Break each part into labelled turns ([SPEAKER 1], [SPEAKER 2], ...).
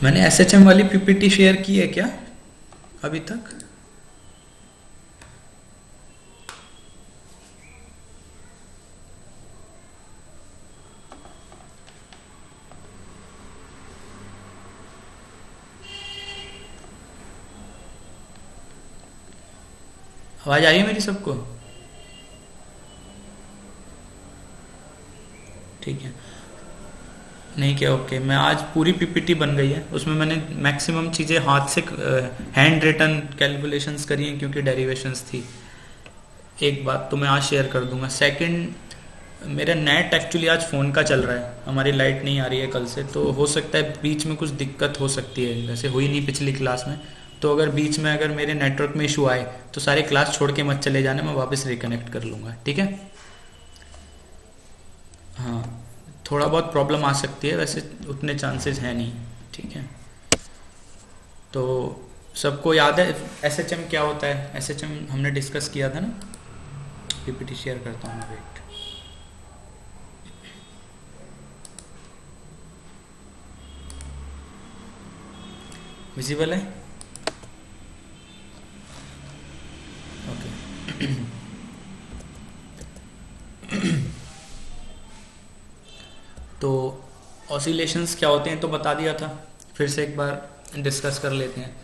[SPEAKER 1] मैंने एसएचएम वाली PPT share की है क्या अभी तक? आवाज आ रही है मेरी सबको? ठीक है। नहीं क्या? ओके, मैं आज पूरी पीपीटी बन गई है, उसमें मैंने मैक्सिमम चीज़ें हाथ से हैंड रिटन कैलकुलेशंस करी हैं क्योंकि डेरिवेशंस थी। एक बात तो मैं आज शेयर कर दूंगा। सेकंड, मेरा नेट एक्चुअली आज फ़ोन का चल रहा है, हमारी लाइट नहीं आ रही है कल से, तो हो सकता है बीच में कुछ दिक्कत हो सकती है, वैसे हुई नहीं पिछली क्लास में। तो अगर बीच में अगर मेरे नेटवर्क में इशू आए तो सारे क्लास छोड़ के मत चले जाना, मैं वापस रिकनेक्ट कर लूँगा, ठीक है? हाँ, थोड़ा बहुत प्रॉब्लम आ सकती है, वैसे उतने चांसेस हैं नहीं, ठीक है? तो सबको याद है एसएचएम क्या होता है? एसएचएम हमने डिस्कस किया था ना। पीपीटी शेयर करता हूँ मैं, वेट। विजिबल है? ओके। तो ऑसिलेशंस क्या होते हैं तो बता दिया था, फिर से एक बार डिस्कस कर लेते हैं।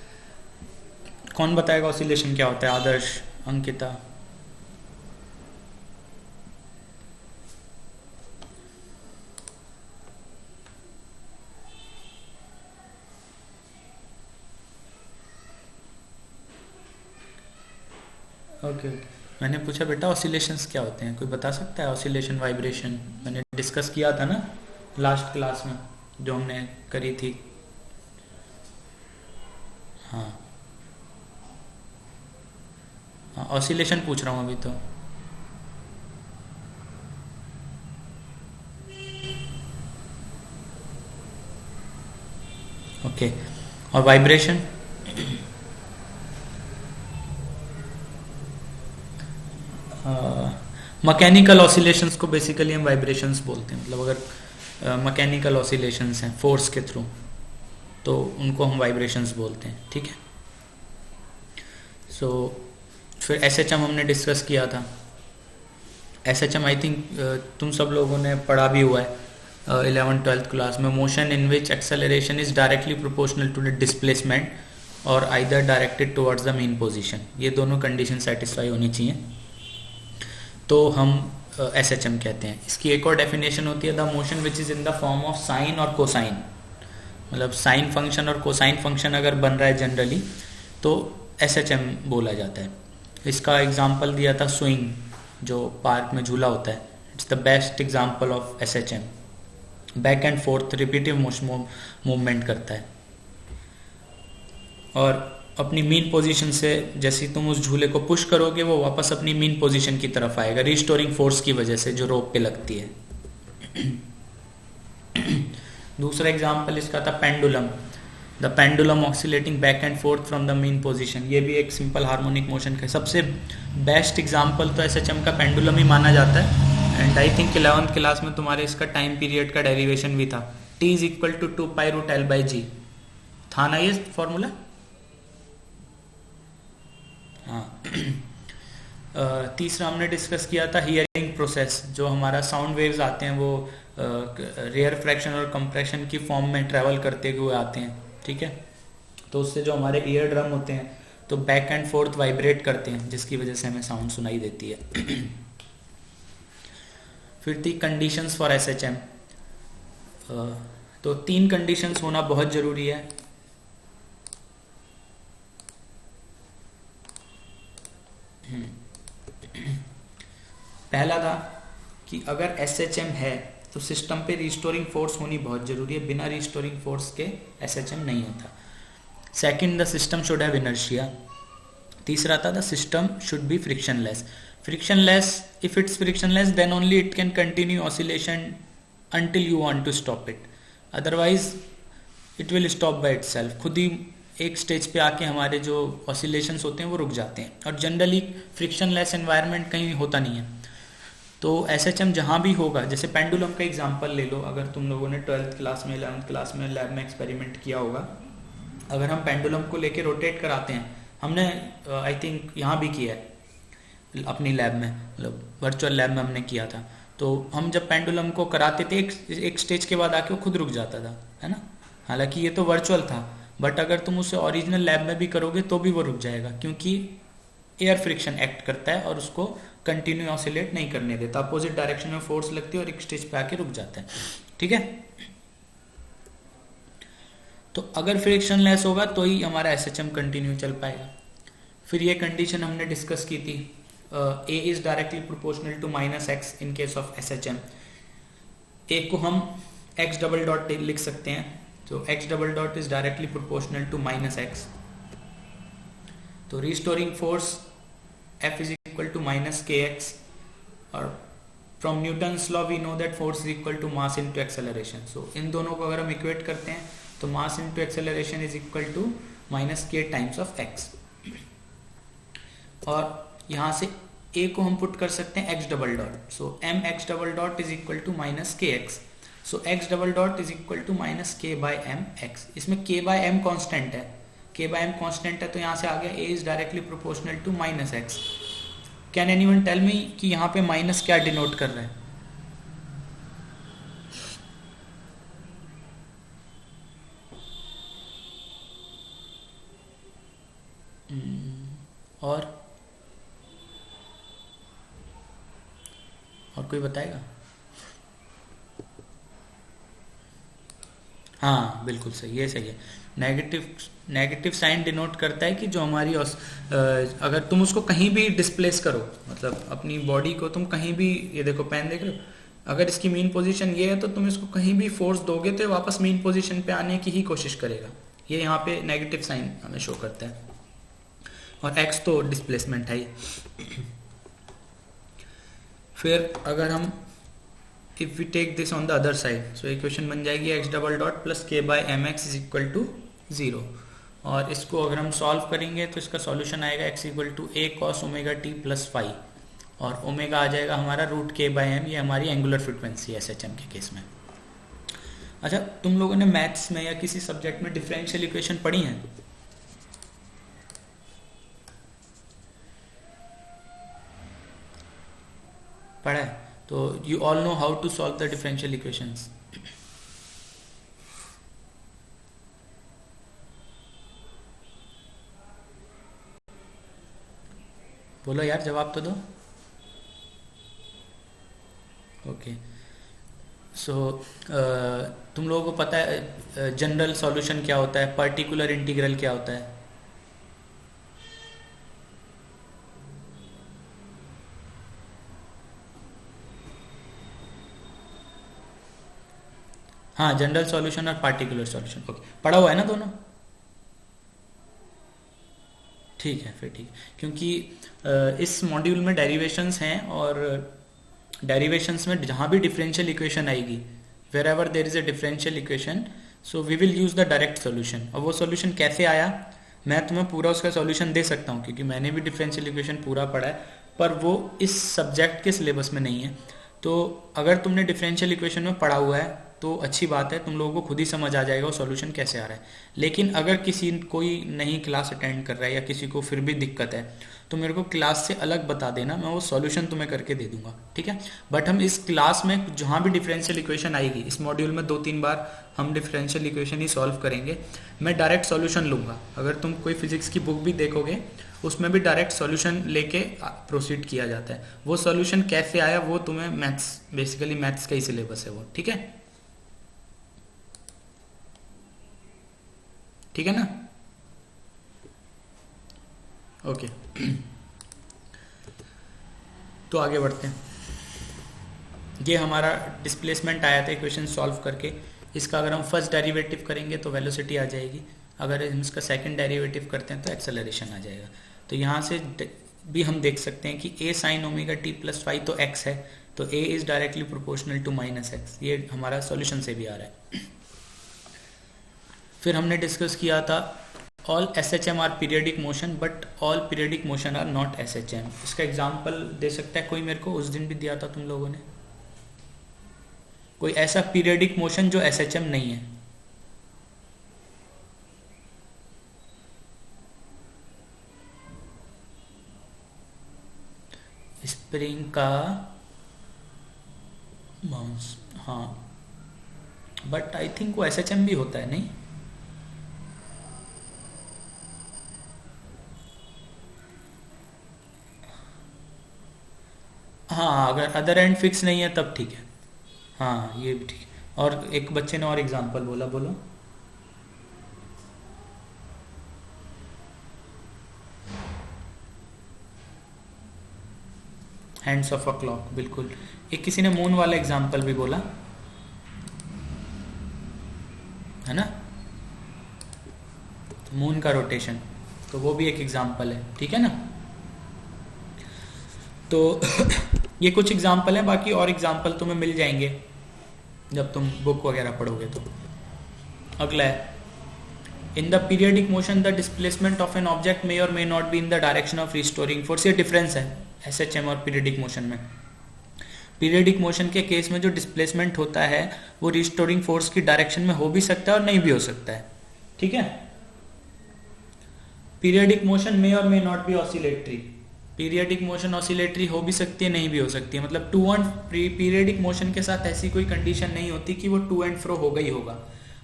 [SPEAKER 1] कौन बताएगा ऑसिलेशन क्या होता है? आदर्श, अंकिता? Okay okay. मैंने पूछा बेटा ऑसिलेशंस क्या होते हैं, कोई बता सकता है? ऑसिलेशन, वाइब्रेशन मैंने डिस्कस किया था ना लास्ट क्लास में, जो हमने करी थी। हाँ हाँ, ऑसिलेशन पूछ रहा हूँ अभी तो। ओके, और वाइब्रेशन? मैकेनिकल ऑसिलेशंस को बेसिकली हम वाइब्रेशंस बोलते हैं, मतलब अगर मैकेनिकल ऑसिलेशंस हैं फोर्स के थ्रू तो उनको हम वाइब्रेशंस बोलते हैं, ठीक है? सो फिर एसएचएम हमने डिस्कस किया था। एसएचएम आई थिंक तुम सब लोगों ने पढ़ा भी हुआ है 11th-12th क्लास में। Motion in which acceleration is directly proportional to the displacement और either directed towards the mean position, ये दोनों कंडीशन सेटिस्फाई होनी चाहिए तो हम एसएचएम कहते हैं। इसकी एक और डेफिनेशन होती है, the motion which is in the form of sine और कोसाइन, मतलब साइन फंक्शन और कोसाइन फंक्शन अगर बन रहा है जनरली तो एसएचएम बोला जाता है। इसका एग्जांपल दिया था स्विंग, जो पार्क में झूला होता है। It's the best example of SHM. Back and fourth repetitive movement करता है और अपनी मीन पोजीशन से जैसे ही तुम उस झूले को पुश करोगे वो वापस अपनी मीन पोजीशन की तरफ आएगा, रिस्टोरिंग फोर्स की वजह से जो रोप पे लगती है। दूसरा एग्जांपल इसका था pendulum, the pendulum oscillating back and fourth from the mean position. ये भी एक सिंपल हार्मोनिक मोशन का सबसे बेस्ट एग्जांपल तो एसएचएम का पेंडुलम ही माना जाता है। And I think 11th class में तुम्हारे इसका टाइम पीरियड का डेरिवेशन भी था, T is equal to 2π√L/g, था ना ये फॉर्मूला? हाँ। तीसरा हमने डिस्कस किया था हियरिंग प्रोसेस, जो हमारा साउंड वेव्स आते हैं वो रेयर फ्रैक्शन और कंप्रेशन की फॉर्म में ट्रेवल करते हुए आते हैं, ठीक है? तो उससे जो हमारे ईयर ड्रम होते हैं तो बैक एंड फोर्थ वाइब्रेट करते हैं, जिसकी वजह से हमें साउंड सुनाई देती है। फिर थी कंडीशंस फॉर एसएचएम। तो 3 कंडीशंस होना बहुत ज़रूरी है। पहला था कि अगर एसएचएम है तो सिस्टम पे रिस्टोरिंग फोर्स होनी बहुत ज़रूरी है, बिना रिस्टोरिंग फोर्स के एसएचएम नहीं होता। Second, the system should have inertia. तीसरा था the system should be frictionless. Frictionless, if it's frictionless then only it can continue oscillation until you want to stop it, otherwise it will stop by itself। खुद ही एक stage पे आके हमारे जो oscillations होते हैं वो रुक जाते हैं, और जनरली फ्रिक्शनलेस एनवायरनमेंट कहीं होता नहीं है। तो SHM जहाँ भी होगा, जैसे पेंडुलम का एग्जांपल ले लो, अगर तुम लोगों ने 12th क्लास में 11th क्लास में लैब में एक्सपेरिमेंट किया होगा, अगर हम पेंडुलम को लेके रोटेट कराते हैं, हमने आई थिंक यहाँ भी किया है अपनी लैब में, मतलब वर्चुअल लैब में हमने किया था। तो हम जब पेंडुलम को कराते थे एक स्टेज के बाद आके वो खुद रुक जाता था, है ना। हालांकि ये तो वर्चुअल था, बट अगर तुम उसे ओरिजिनल लैब में भी करोगे तो भी वो रुक जाएगा, क्योंकि एयर फ्रिक्शन एक्ट करता है और उसको कंटिन्यू ऑसिलेट नहीं करने देता, अपोजिट डायरेक्शन में फोर्स लगती है और एक स्टेज पे आके रुक जाता है। ठीक है, तो अगर फ्रिक्शन लेस होगा तो ही हमारा SHM कंटिन्यू चल पाएगा। फिर ये कंडीशन हमने डिस्कस की थी, A is directly proportional to -x in case of SHM। A को हम x डबल डॉट लिख सकते हैं, तो x double dot is directly proportional to -x। तो restoring force F is equal to -kx, और from Newton's law we know that force is equal to mass into acceleration. So इन दोनों को अगर हम इक्वेट करते हैं तो mass into acceleration is equal to -k times of x, और यहाँ से A को हम पुट कर सकते हैं x double dot. So mx double dot is equal to -kx। So x double dot is equal to -k/mx। इसमें k/m constant है, k/m कांस्टेंट है, तो यहाँ से आ गया A is directly proportional to -x। Can anyone tell me कि यहाँ पे माइनस क्या डिनोट कर रहा है? और कोई बताएगा? हाँ बिल्कुल सही, ये सही है। नेगेटिव साइन डिनोट करता है कि जो हमारी अगर तुम उसको कहीं भी डिस्प्लेस करो, मतलब अपनी बॉडी को तुम कहीं भी, ये देखो पेन देख रहे हो, अगर इसकी मेन पोजीशन ये है तो तुम इसको कहीं भी फोर्स दोगे तो वापस मेन पोजीशन पे आने की ही कोशिश करेगा। ये यहाँ पे नेगेटिव साइन हमें शो करता है, और एक्स तो डिस्प्लेसमेंट है। फिर अगर हम if we take this on the other side, so equation बन जाएगी x double dot plus k/mx is equal to 0, और इसको अगर हम सॉल्व करेंगे तो इसका सॉल्यूशन आएगा x equal to a cos omega t plus phi, और ओमेगा आ जाएगा हमारा √k/m। ये हमारी एंगुलर फ्रिक्वेंसी है SHM के केस में। अच्छा, तुम लोगों ने मैथ्स में या किसी सब्जेक्ट में डिफरेंशियल इक्वेशन पढ़ी है? पढ़ा है? तो you all know how to solve the differential equations. बोलो यार, जवाब तो दो। ओके, सो तुम लोगों को पता है जनरल सॉल्यूशन क्या होता है, पर्टिकुलर इंटीग्रल क्या होता है? हाँ, जनरल सॉल्यूशन और पार्टिकुलर सॉल्यूशन। ओके, पढ़ा हुआ है ना दोनों? ठीक है, फिर ठीक है, क्योंकि इस मॉड्यूल में डेरिवेशंस हैं, और डेरिवेशंस में जहाँ भी डिफरेंशियल इक्वेशन आएगी, wherever there is a differential equation, so we will use the direct solution. और वो सॉल्यूशन कैसे आया, मैं तुम्हें पूरा उसका सॉल्यूशन दे सकता हूँ, क्योंकि मैंने भी डिफरेंशियल इक्वेशन पूरा पढ़ा है, पर वो इस सब्जेक्ट के सिलेबस में नहीं है। तो अगर तुमने डिफरेंशियल इक्वेशन में पढ़ा हुआ है तो अच्छी बात है, तुम लोगों को खुद ही समझ आ जाएगा वो सॉल्यूशन कैसे आ रहा है। लेकिन अगर कोई नई क्लास अटेंड कर रहा है या किसी को फिर भी दिक्कत है, तो मेरे को क्लास से अलग बता देना, मैं वो सॉल्यूशन तुम्हें करके दे दूंगा, ठीक है। बट हम इस क्लास में जहाँ भी डिफरेंशियल इक्वेशन आएगी, इस मॉड्यूल में 2-3 बार हम डिफरेंशियल इक्वेशन ही सॉल्व करेंगे। मैं डायरेक्ट सॉल्यूशन लूँगा, अगर तुम कोई फिजिक्स की बुक भी देखोगे उसमें भी डायरेक्ट सॉल्यूशन लेके प्रोसीड किया जाता है। वो सॉल्यूशन कैसे आया वो तुम्हें मैथ्स, बेसिकली मैथ्स का ही सिलेबस है वो, ठीक है, ठीक है ना। ओके, तो आगे बढ़ते हैं। ये हमारा डिस्प्लेसमेंट आया था इक्वेशन सॉल्व करके। इसका अगर हम फर्स्ट डेरिवेटिव करेंगे तो वेलोसिटी आ जाएगी, अगर हम इसका सेकंड डेरिवेटिव करते हैं तो एक्सेलरेशन आ जाएगा। तो यहाँ से भी हम देख सकते हैं कि a sin omega t plus phi तो x है, तो a is directly proportional to -x, ये हमारा सॉल्यूशन से भी आ रहा है। फिर हमने डिस्कस किया था all SHM are periodic motion but all periodic motion are not SHM। इसका एग्जाम्पल दे सकता है कोई मेरे को? उस दिन भी दिया था तुम लोगों ने, कोई ऐसा पीरियडिक मोशन जो SHM नहीं है। स्प्रिंग का बाउंस, हाँ, बट आई थिंक वो SHM भी होता है, नहीं? हाँ, अगर अदर एंड फिक्स नहीं है तब ठीक है। हाँ, ये भी ठीक है। और एक बच्चे ने और एग्जांपल बोला, बोलो। हैंड्स ऑफ अ क्लॉक, बिल्कुल। एक किसी ने मून वाला एग्जांपल भी बोला है ना, मून का रोटेशन, तो वो भी एक एग्जांपल है, ठीक है ना। तो ये कुछ एग्जांपल हैं, बाकी और एग्जांपल तुम्हें मिल जाएंगे जब तुम बुक वगैरह पढ़ोगे। तो अगला है, in the periodic motion the displacement of an object may or may not be in the direction of restoring force. ये डिफरेंस है SHM और पीरियडिक मोशन में। पीरियडिक मोशन के केस में जो डिस्प्लेसमेंट होता है वो रिस्टोरिंग फोर्स की डायरेक्शन में हो भी सकता है और नहीं भी हो सकता है, ठीक है। Periodic motion may or may not B oscillatory. Periodic motion oscillatory हो भी सकती है, नहीं भी हो सकती है। मतलब टू एंड पीरियडिक मोशन के साथ ऐसी कोई कंडीशन नहीं होती कि वो टू एंड फ्रो होगा ही होगा।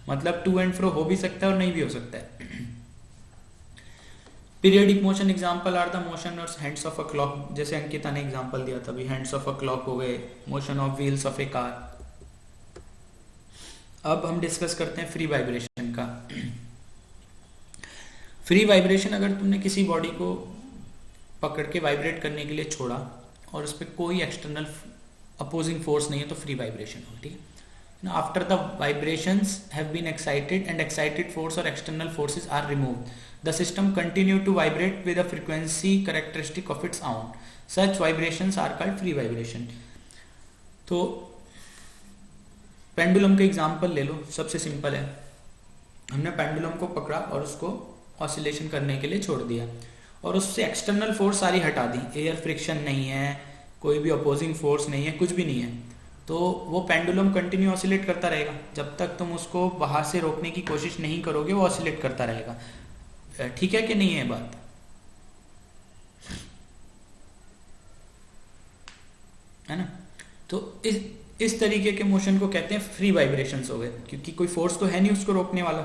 [SPEAKER 1] मतलब टू एंड फ्रो हो भी सकता है और नहीं भी हो सकता है। Periodic motion example are the motion और हैंड्स ऑफ अ क्लॉक, जैसे अंकिता ने एग्जांपल दिया था अभी, हैंड्स ऑफ अ क्लॉक हो गए, motion of wheels of A car. अब हम डिस्कस करते हैं फ्री वाइब्रेशन का। फ्री वाइब्रेशन, अगर तुमने किसी बॉडी को पकड़ के वाइब्रेट करने के लिए छोड़ा और उस पर कोई एक्सटर्नल अपोजिंग फोर्स नहीं है तो फ्री वाइब्रेशन हो, ठीक है। After the vibrations have been excited and excited force or external forces are removed, the system continue to vibrate with a frequency characteristic of its own. Such vibrations are called free vibration. तो pendulum का example ले लो, सबसे simple है। हमने pendulum को पकड़ा और उसको ऑसिलेशन करने के लिए छोड़ दिया और उससे एक्सटर्नल फोर्स सारी हटा दी, एयर फ्रिक्शन नहीं है, कोई भी अपोजिंग फोर्स नहीं है, कुछ भी नहीं है, तो वो पेंडुलम कंटिन्यू ऑसिलेट करता रहेगा। जब तक तुम उसको बाहर से रोकने की कोशिश नहीं करोगे वो ऑसिलेट करता रहेगा। ठीक है कि नहीं है बात? है ना। तो इस तरीके के मोशन को कहते हैं फ्री वाइब्रेशंस हो गए, क्योंकि कोई फोर्स तो है नहीं उसको रोकने वाला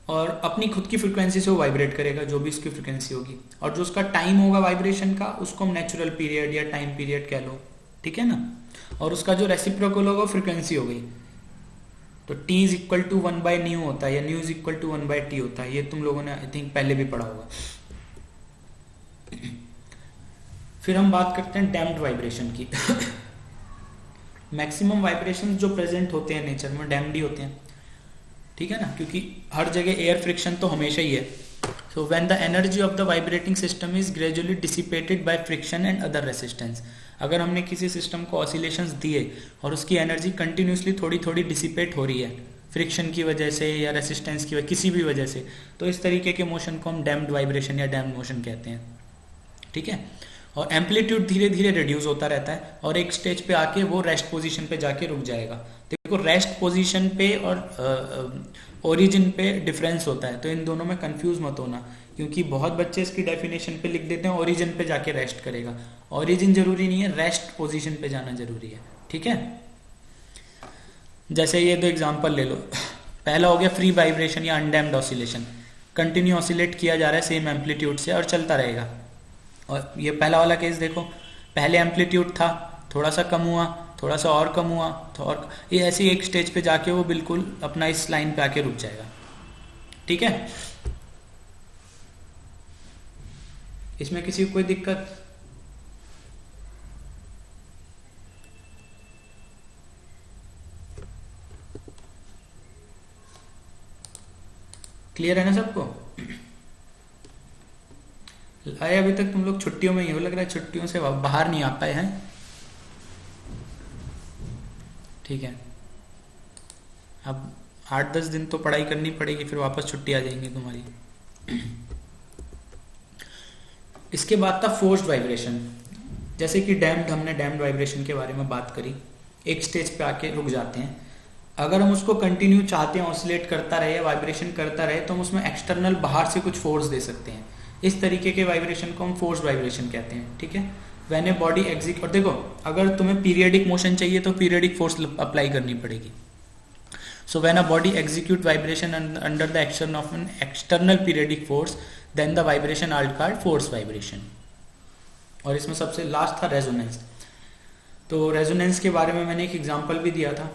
[SPEAKER 1] और अपनी खुद की फ्रिक्वेंसी से वो वाइब्रेट करेगा, जो भी उसकी फ्रिक्वेंसी होगी। और जो उसका टाइम होगा वाइब्रेशन का उसको हम नेचुरल पीरियड या टाइम पीरियड कह लो, ठीक है ना। और उसका जो रेसिप्रोकल होगा फ्रिक्वेंसी हो गई। तो T इज इक्वल टू 1/ν होता है या ν इज इक्वल टू 1/T होता है। ये तुम लोगों ने आई थिंक पहले भी पढ़ा होगा। फिर हम बात करते हैं डैम्प्ड वाइब्रेशन की। मैक्सिमम वाइब्रेशन जो प्रेजेंट होते हैं नेचर में डैम्प्ड ही होते हैं, ठीक है ना, क्योंकि हर जगह एयर फ्रिक्शन तो हमेशा ही है। So when the energy of the vibrating system is gradually dissipated by friction and other resistance. अगर हमने किसी सिस्टम को ऑसिलेशंस दिए और उसकी एनर्जी कंटिन्यूसली थोड़ी थोड़ी डिसिपेट हो रही है फ्रिक्शन की वजह से या रेसिस्टेंस की वजह, किसी भी वजह से, तो इस तरीके के मोशन को हम डैम्प्ड वाइब्रेशन या डैम्प्ड मोशन कहते हैं, ठीक है। और एम्पलीट्यूड धीरे धीरे रिड्यूस होता रहता है और एक स्टेज पे आके वो रेस्ट पोजीशन पे जाके रुक जाएगा। देखो रेस्ट पोजीशन पे और ओरिजिन पे डिफरेंस होता है, तो इन दोनों में कंफ्यूज मत होना, क्योंकि बहुत बच्चे इसकी डेफिनेशन पे लिख देते हैं ओरिजिन पे जाके रेस्ट करेगा। ओरिजिन जरूरी नहीं है, रेस्ट पोजीशन पे जाना जरूरी है, ठीक है। जैसे ये दो एग्जांपल ले लो। पहला हो गया फ्री वाइब्रेशन या अनडैम्प्ड ऑसिलेशन, कंटिन्यू ऑसिलेट किया जा रहा है सेम एम्पलीट्यूड से और चलता रहेगा। और ये पहला वाला केस देखो, पहले एम्पलीट्यूड था, थोड़ा सा कम हुआ, थोड़ा सा और कम हुआ, तो और ये ऐसे एक स्टेज पे जाके वो बिल्कुल अपना इस लाइन पे आके रुक जाएगा, ठीक है। इसमें किसी को कोई दिक्कत? क्लियर है ना सबको? आए अभी तक तुम लोग छुट्टियों में ही हो, लग रहा है छुट्टियों से बाहर नहीं आ पाए हैं, ठीक है। अब 8-10 दिन तो पढ़ाई करनी पड़ेगी, फिर वापस छुट्टी आ जाएंगी तुम्हारी। इसके बाद था फोर्स्ड वाइब्रेशन। जैसे कि हमने डैम्ड वाइब्रेशन के बारे में बात करी, एक स्टेज पे आके रुक जाते हैं। अगर हम उसको कंटिन्यू चाहते हैं ऑसिलेट करता रहे, वाइब्रेशन करता रहे, तो हम उसमें एक्सटर्नल बाहर से कुछ फोर्स दे सकते हैं। इस तरीके के वाइब्रेशन को हम फोर्स्ड वाइब्रेशन कहते हैं, ठीक है। व्हेन ए बॉडी एग्जीक्यूट, और देखो अगर तुम्हें पीरियडिक मोशन चाहिए तो पीरियडिक फोर्स अप्लाई करनी पड़ेगी। So when a body execute vibration under the action of an external periodic force, then the vibration are called force vibration. और इसमें सबसे लास्ट था रेजोनेंस। तो रेजोनेंस के बारे में मैंने एक एग्जांपल भी दिया था।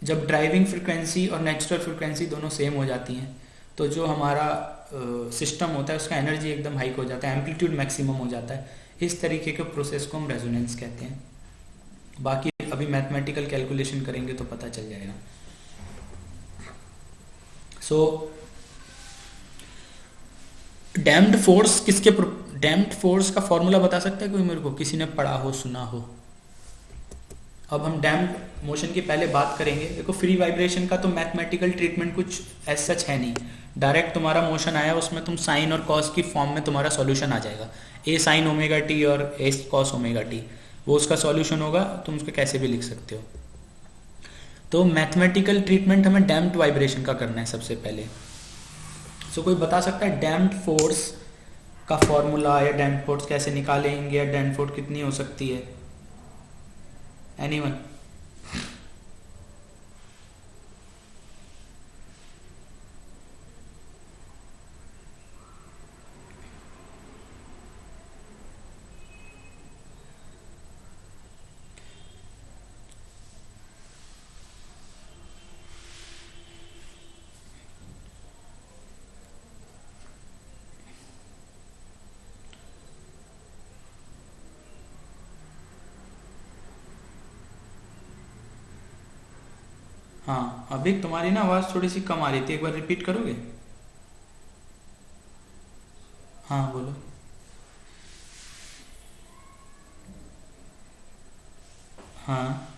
[SPEAKER 1] जब ड्राइविंग फ्रिक्वेंसी और नेचुरल फ्रिक्वेंसी दोनों सेम हो जाती हैं, तो जो हमारा सिस्टम होता है उसका एनर्जी एकदम हाइक हो जाता है, एम्पलीट्यूड मैक्सिमम हो जाता है। इस तरीके के प्रोसेस को हम रेजोनेंस कहते हैं। बाकी अभी मैथमेटिकल कैलकुलेशन करेंगे तो पता चल जाएगा। सो डैम्ड फोर्स का फॉर्मूला बता सकता है कोई मेरे को, किसी ने पढ़ा हो, सुना हो? अब हम डैम्ड मोशन की पहले बात करेंगे। देखो फ्री वाइब्रेशन का तो मैथमेटिकल ट्रीटमेंट कुछ एज सच है नहीं। डायरेक्ट तुम्हारा मोशन आया, उसमें तुम साइन और कॉस की फॉर्म में तुम्हारा सॉल्यूशन आ जाएगा। ए साइन ओमेगा टी और ए कॉस ओमेगा टी, वो उसका सॉल्यूशन होगा, तुम उसको कैसे भी लिख सकते हो। तो मैथमेटिकल ट्रीटमेंट हमें डैम्ड वाइब्रेशन का करना है सबसे पहले। सो कोई बता सकता है डैम्ड फोर्स का फॉर्मूला, या डैम्ड फोर्स कैसे निकालेंगे, या डैम्ड फोर्स कितनी हो सकती है? एनीवन? हाँ, अभी तुम्हारी ना आवाज़ थोड़ी सी कम आ रही थी, एक बार रिपीट करोगे? हाँ बोलो। हाँ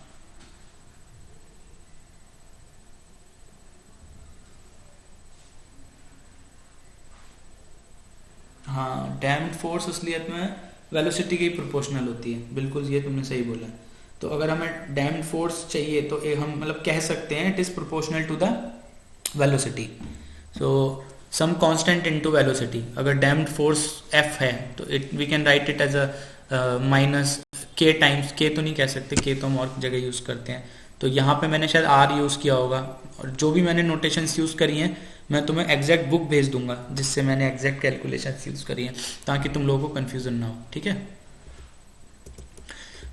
[SPEAKER 1] हाँ, डैम्ड फोर्स असलियत में वेलोसिटी की प्रोपोर्शनल होती है, बिल्कुल ये तुमने सही बोला। तो अगर हमें डैम्ड फोर्स चाहिए तो हम मतलब कह सकते हैं it is proportional to the velocity. So some constant into velocity. अगर डैम्ड फोर्स एफ है तो we can write it as a minus K times, K तो नहीं कह सकते, के तो हम और जगह यूज करते हैं। तो यहाँ पे मैंने शायद आर यूज किया होगा, और जो भी मैंने नोटेशंस यूज करी हैं मैं तुम्हें एग्जैक्ट बुक भेज दूंगा जिससे मैंने एग्जैक्ट कैलकुलेशंस यूज करी हैं, ताकि तुम लोगों को कंफ्यूजन ना हो, ठीक है।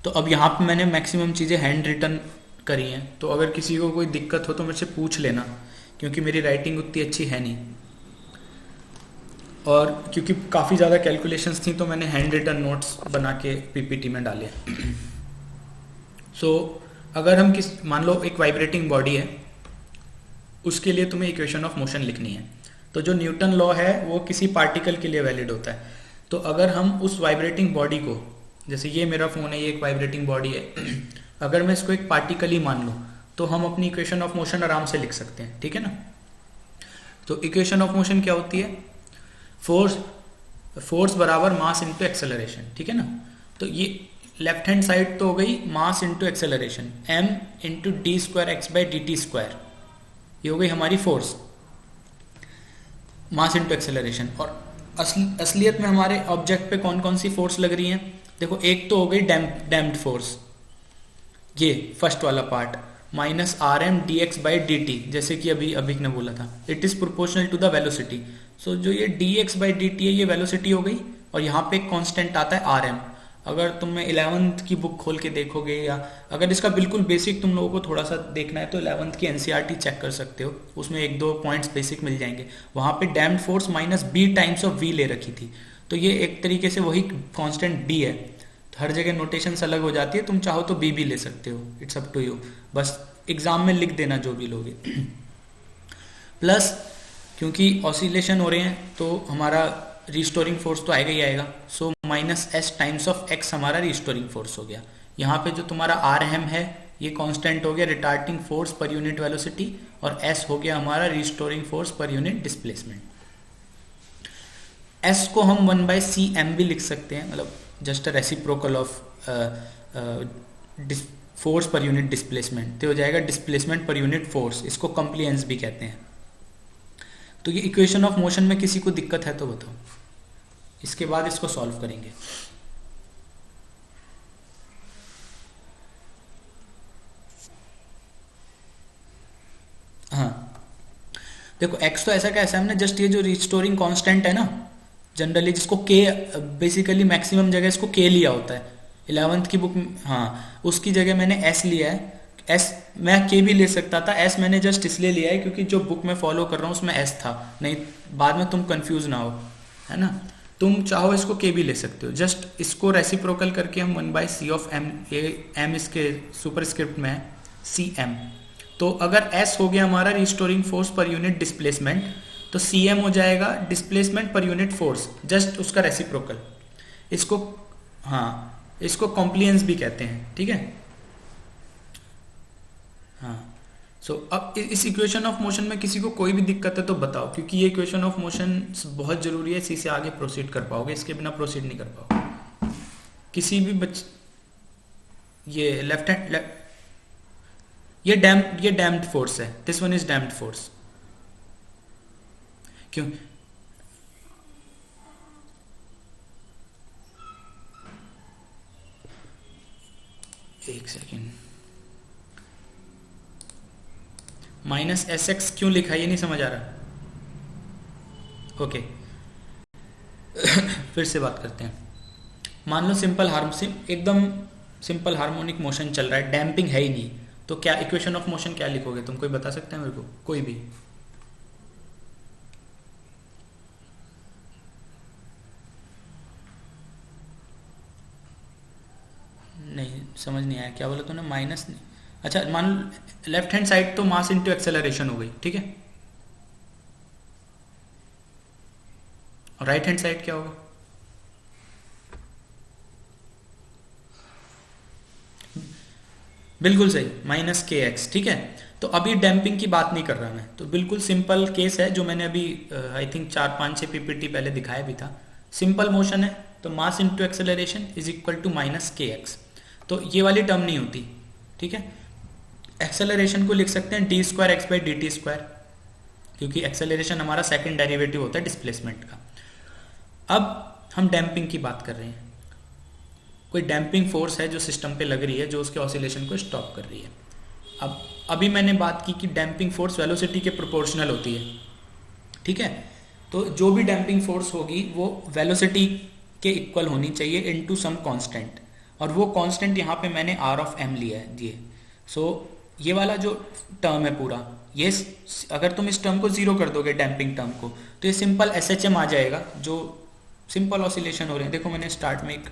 [SPEAKER 1] तो अब यहाँ पे मैंने मैक्सिमम चीज़ें हैंड रिटन करी हैं, तो अगर किसी को कोई दिक्कत हो तो मेरे से पूछ लेना, क्योंकि मेरी राइटिंग उतनी अच्छी है नहीं, और क्योंकि काफ़ी ज़्यादा कैलकुलेशंस थी तो मैंने हैंड रिटन नोट्स बना के पीपीटी में डाले। सो अगर हम मान लो एक वाइब्रेटिंग बॉडी है, उसके लिए तुम्हें इक्वेशन ऑफ मोशन लिखनी है। तो जो न्यूटन लॉ है वो किसी पार्टिकल के लिए वैलिड होता है। तो अगर हम उस वाइब्रेटिंग बॉडी को, जैसे ये मेरा फोन है, ये एक वाइब्रेटिंग बॉडी है, अगर मैं इसको एक पार्टिकल ही मान लूँ तो हम अपनी इक्वेशन ऑफ मोशन आराम से लिख सकते हैं, ठीक है ना। तो इक्वेशन ऑफ मोशन क्या होती है? फोर्स बराबर मास इंटू एक्सेलरेशन, ठीक है ना। तो ये लेफ्ट हैंड साइड तो हो गई mass into acceleration, m into D square X by D T square, ये हो गई हमारी फोर्स, मास इंटू एक्सेलरेशन। और असलियत में हमारे ऑब्जेक्ट पे कौन कौन सी फोर्स लग रही हैं? देखो एक तो हो गई डैम्प्ड फोर्स, ये फर्स्ट वाला part, minus R M D X by D T, जैसे कि अभी ने बोला था, it is proportional to the velocity. So जो ये D X by D T है ये वेलोसिटी हो गई, और यहाँ पे एक कांस्टेंट आता है आर एम। अगर तुम 11th की बुक खोल के देखोगे, या अगर इसका बिल्कुल बेसिक तुम लोगों को थोड़ा सा देखना है तो 11th की एनसीईआरटी चेक कर सकते हो, उसमें एक दो पॉइंट्स बेसिक मिल जाएंगे। वहाँ पे damped force minus B times of V ले रखी थी, तो ये एक तरीके से वही कांस्टेंट बी है। तो हर जगह नोटेशंस अलग हो जाती है, तुम चाहो तो बी भी ले सकते हो, इट्स अप टू यू, बस एग्जाम में लिख देना जो भी लोगे। प्लस क्योंकि ऑसिलेशन हो रहे हैं तो हमारा रिस्टोरिंग फोर्स तो आएगा ही आएगा, so minus S times of x हमारा रिस्टोरिंग फोर्स हो गया। यहाँ पे जो तुम्हारा आर एम है ये कांस्टेंट हो गया retarding force per unit velocity, और एस हो गया हमारा restoring force per unit displacement. S को हम 1/cm भी लिख सकते हैं, मतलब just a reciprocal of force per unit displacement, तो हो जाएगा डिस्प्लेसमेंट पर यूनिट फोर्स, इसको कंप्लीएंस भी कहते हैं। तो ये इक्वेशन ऑफ मोशन में किसी को दिक्कत है तो बताओ, इसके बाद इसको सॉल्व करेंगे। हाँ देखो एक्स तो ऐसा कैसा हमने जस्ट ये जो रिस्टोरिंग कांस्टेंट है ना, जनरली जिसको के, बेसिकली मैक्सिमम जगह इसको के लिया होता है 11th की बुक में, हाँ उसकी जगह मैंने एस लिया है। एस मैं के भी ले सकता था, एस मैंने जस्ट इसलिए लिया है क्योंकि जो बुक में फॉलो कर रहा हूँ उसमें एस था, नहीं बाद में तुम कंफ्यूज ना हो, है ना। तुम चाहो इसको के भी ले सकते हो, जस्ट इसको रेसिप्रोकल करके हम 1/c ऑफ एम, एम इसके सुपरस्क्रिप्ट में है सी एम। तो अगर एस हो गया हमारा restoring force per unit displacement, तो सी एम हो जाएगा डिस्प्लेसमेंट पर यूनिट फोर्स, जस्ट उसका रेसिप्रोकल। इसको हाँ इसको कॉम्प्लियंस भी कहते हैं, ठीक है। हाँ सो अब इस इक्वेशन ऑफ मोशन में किसी को कोई भी दिक्कत है तो बताओ, क्योंकि ये इक्वेशन ऑफ मोशन बहुत जरूरी है, इसी से आगे प्रोसीड कर पाओगे, इसके बिना प्रोसीड नहीं कर पाओगे किसी भी ये लेफ्ट हैंड, ये डैम्प्ड फोर्स है, this one is damped force. क्यों? एक सेकेंड, माइनस एस एक्स क्यों लिखा है ये नहीं समझ आ रहा। ओके फिर से बात करते हैं। मान लो एकदम सिंपल हार्मोनिक मोशन चल रहा है, डैम्पिंग है ही नहीं, तो क्या इक्वेशन ऑफ मोशन क्या लिखोगे तुम, कोई बता सकते हैं मेरे को, कोई भी? नहीं समझ नहीं आया, क्या बोला तूने? माइनस नहीं, अच्छा मान लेफ्ट हैंड साइड तो मास इनटू एक्सेलरेशन हो गई, ठीक है, और राइट हैंड साइड क्या होगा? बिल्कुल सही, माइनस के एक्स, ठीक है। तो अभी डैम्पिंग की बात नहीं कर रहा मैं, तो बिल्कुल सिंपल केस है जो मैंने अभी आई थिंक 4-5-6 पीपीटी पहले दिखाया भी था। सिंपल मोशन है तो mass into acceleration is equal to minus K X, तो ये वाली टर्म नहीं होती, ठीक है। एक्सेलरेशन को लिख सकते हैं D square X by D T square, क्योंकि एक्सेलरेशन हमारा सेकंड डेरिवेटिव होता है डिस्प्लेसमेंट का। अब हम डैम्पिंग की बात कर रहे हैं, कोई डैम्पिंग फोर्स है जो सिस्टम पे लग रही है, जो उसके ऑसिलेशन को स्टॉप कर रही है। अब अभी मैंने बात की कि डैम्पिंग फोर्स वेलोसिटी के प्रोपोर्शनल होती है, ठीक है। तो जो भी डैम्पिंग फोर्स होगी वो वेलोसिटी के इक्वल होनी चाहिए इनटू सम कांस्टेंट, और वो कांस्टेंट यहाँ पे मैंने आर ऑफ एम लिया है ये। सो ये वाला जो टर्म है पूरा, ये अगर तुम इस टर्म को जीरो कर दोगे डैम्पिंग टर्म को, तो ये सिंपल एस एच एम आ जाएगा, जो सिंपल ऑसिलेशन हो रहे हैं। देखो मैंने स्टार्ट में एक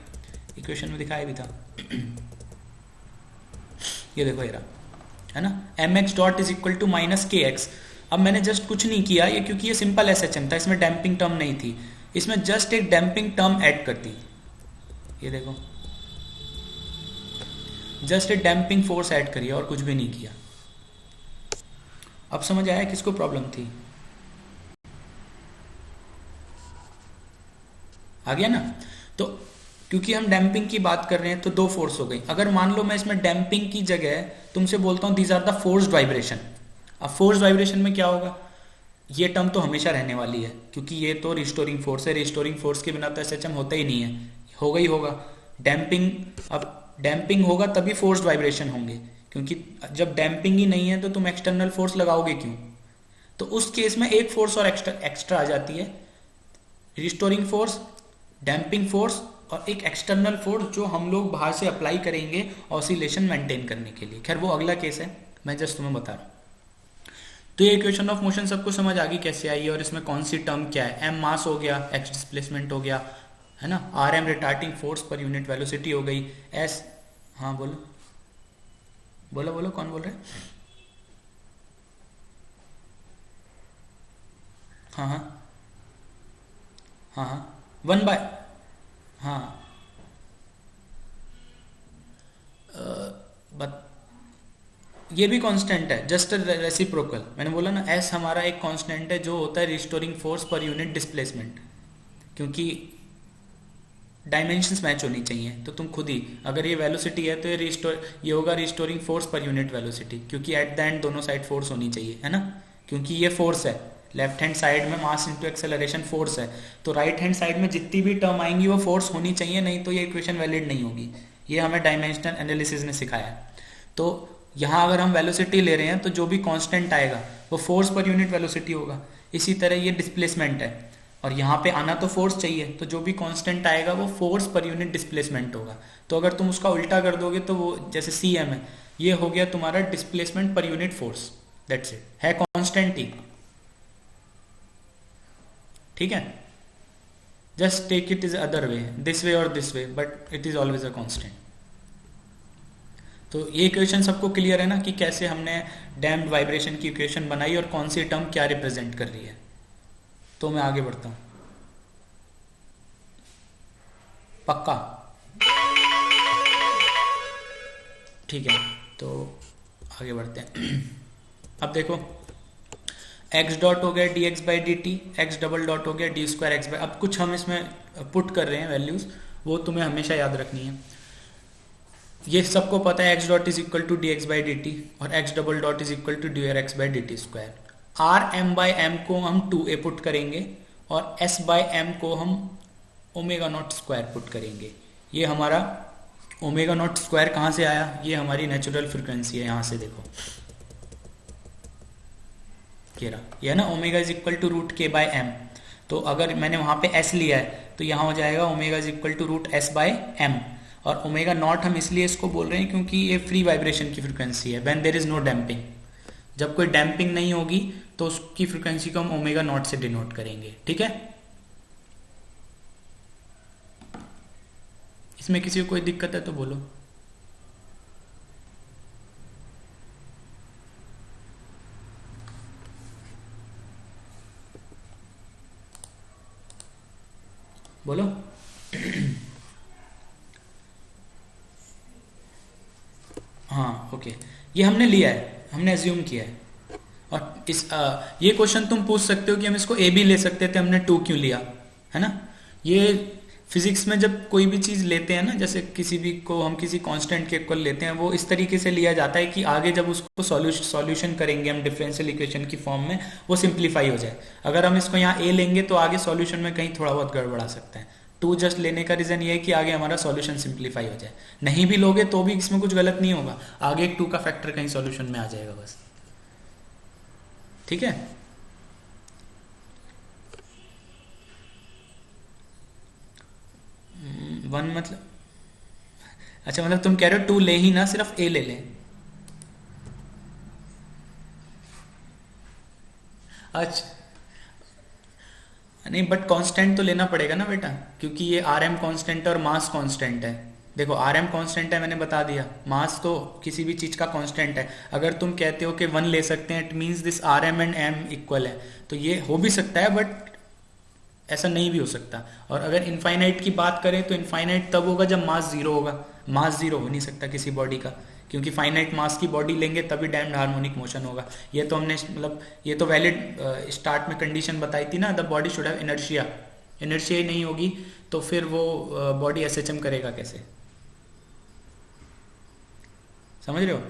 [SPEAKER 1] इक्वेशन में दिखाया भी था ये देखो ये रहा, है ना, M X dot is equal to minus K X. अब मैंने जस्ट कुछ नहीं किया ये, क्योंकि ये सिंपल एस एच एम था, इसमें डैम्पिंग टर्म नहीं थी, इसमें जस्ट एक डैम्पिंग टर्म ऐड कर दी, ये देखो जस्ट एक डैम्पिंग फोर्स ऐड करी और कुछ भी नहीं किया। अब समझ आया किसको प्रॉब्लम थी? आ गया ना। तो क्योंकि हम डैम्पिंग की बात कर रहे हैं तो दो फोर्स हो गई। अगर मान लो मैं इसमें डैम्पिंग की जगह तुमसे बोलता हूं these are the forced vibration, अब फोर्स्ड वाइब्रेशन में क्या होगा, ये टर्म तो हमेशा रहने वाली है, क्योंकि ये तो रिस्टोरिंग फोर्स है, रिस्टोरिंग फोर्स के बिना तो एसएचएम होता ही नहीं है, होगा ही होगा डैम्पिंग। अब डैम्पिंग होगा तभी फोर्स्ड वाइब्रेशन होंगे, क्योंकि जब डैम्पिंग ही नहीं है तो तुम एक्सटर्नल फोर्स लगाओगे क्यों? तो उस केस में एक फोर्स और एक्स्ट्रा आ जाती है, रिस्टोरिंग फोर्स, डैम्पिंग फोर्स, और एक एक्सटर्नल फोर्स जो हम लोग बाहर से अप्लाई करेंगे ऑसिलेशन मेंटेन करने के लिए। खैर वो अगला केस है, मैं जस्ट तुम्हें बता रहा हूँ। तो ये इक्वेशन ऑफ मोशन सबको समझ आ गई कैसे आई, और इसमें कौन सी टर्म क्या है, एम मास हो गया, एक्स डिस्प्लेसमेंट हो गया, है ना, R M retarding force per unit velocity हो गई, एस, हाँ बोलो बोलो बोलो, कौन बोल रहे हैं? हाँ हाँ हाँ हाँ 1/, हाँ बत ये भी कांस्टेंट है, जस्ट रेसिप्रोकल। मैंने बोला ना एस हमारा एक कांस्टेंट है जो होता है restoring force per unit displacement, क्योंकि डायमेंशंस मैच होनी चाहिए। तो तुम खुद ही, अगर ये वेलोसिटी है तो ये होगा restoring force per unit velocity, क्योंकि एट द एंड दोनों साइड फोर्स होनी चाहिए, है ना, क्योंकि ये फोर्स है। लेफ्ट हैंड साइड में मास इंटू एक्सेलरेशन फोर्स है, तो राइट हैंड साइड में जितनी भी टर्म आएंगी वो फोर्स होनी चाहिए, नहीं तो ये इक्वेशन वैलिड नहीं होगी। ये हमें डायमेंशनल एनालिसिस ने सिखाया है। तो यहाँ अगर हम वेलोसिटी ले रहे हैं तो जो भी कांस्टेंट आएगा वो फोर्स पर यूनिट वेलोसिटी होगा। इसी तरह ये डिस्प्लेसमेंट है, और यहाँ पे आना तो फोर्स चाहिए, तो जो भी कांस्टेंट आएगा वो फोर्स पर यूनिट डिस्प्लेसमेंट होगा। तो अगर तुम उसका उल्टा कर दोगे तो वो जैसे सी एम है, ये हो गया तुम्हारा डिस्प्लेसमेंट पर यूनिट फोर्स। दैट्स इट, है कांस्टेंट ही। ठीक है, just take it is other way, this way और this way, but it is always a constant. तो ये इक्वेशन सबको क्लियर है ना कि कैसे हमने डैम्प्ड वाइब्रेशन की इक्वेशन बनाई और कौन सी टर्म क्या रिप्रेजेंट कर रही है। तो मैं आगे बढ़ता हूं, पक्का? ठीक है, तो आगे बढ़ते हैं। अब देखो, एक्स डॉट हो गया D X by D T, x double dot हो गया डी स्क्वायर एक्स बाई। अब कुछ हम इसमें पुट कर रहे हैं वैल्यूज, वो तुम्हें हमेशा याद रखनी है। ये सबको पता है X dot is equal to D X by D T, और X double dot is equal to D R X by D T square. R M by M को हम 2a पुट करेंगे, और एस बाई एम को हम omega nought square put करेंगे। ये हमारा ओमेगा नॉट स्क्वायर कहाँ से आया? ये हमारी नेचुरल फ्रिक्वेंसी है, यहाँ से देखो ये है ना, omega is equal to root K by M. तो अगर मैंने वहां पे एस लिया है तो यहाँ हो जाएगा omega is equal to root S by M. और ओमेगा नॉट हम इसलिए इसको बोल रहे हैं क्योंकि ये फ्री वाइब्रेशन की फ्रिक्वेंसी है, when there is no damping. जब कोई डैम्पिंग नहीं होगी तो उसकी फ्रिक्वेंसी को हम ओमेगा नॉट से डिनोट करेंगे। ठीक है, इसमें किसी को कोई दिक्कत है तो बोलो। बोलो। हाँ ओके, ये हमने लिया है, हमने एज्यूम किया है। और ये क्वेश्चन तुम पूछ सकते हो कि हम इसको ए भी ले सकते थे, हमने 2 क्यों लिया, है ना। ये फिजिक्स में जब कोई भी चीज लेते हैं ना, जैसे किसी भी को हम किसी कांस्टेंट के इक्वल लेते हैं, वो इस तरीके से लिया जाता है कि आगे जब उसको सॉल्यूशन करेंगे हम डिफरेंशियल इक्वेशन की फॉर्म में, वो सिंप्लीफाई हो जाए। अगर हम इसको यहाँ ए लेंगे तो आगे सॉल्यूशन में कहीं थोड़ा बहुत गड़बड़ा सकता है। 2 जस्ट लेने का रीजन ये है कि आगे हमारा सॉल्यूशन सिंप्लीफाई हो जाए। नहीं भी लोगे तो भी इसमें कुछ गलत नहीं होगा, आगे एक 2 का फैक्टर कहीं सॉल्यूशन में आ जाएगा बस। ठीक है, वन मतलब, अच्छा मतलब तुम कह रहे हो 2 ले ही ना, सिर्फ ए ले लें। अच्छा, नहीं बट कांस्टेंट तो लेना पड़ेगा ना बेटा, क्योंकि ये आर एम कांस्टेंट और मास कांस्टेंट है। देखो आर एम कांस्टेंट है, मैंने बता दिया, मास तो किसी भी चीज का कांस्टेंट है। अगर तुम कहते हो कि 1 ले सकते हैं, it means this R M and M equal है, तो ये हो भी सकता है, बट ऐसा नहीं भी हो सकता। और अगर इनफाइनाइट की बात करें तो इनफाइनाइट तब होगा जब मास जीरो होगा। मास जीरो हो नहीं सकता किसी बॉडी का, क्योंकि फाइनाइट मास की बॉडी लेंगे तभी डैम्ड हार्मोनिक मोशन होगा। ये तो हमने मतलब ये तो वैलिड स्टार्ट में कंडीशन बताई थी ना, the body should have inertia. Inertia ही नहीं होगी तो फिर वो बॉडी एसएचएम करेगा कैसे? समझ रहे हो?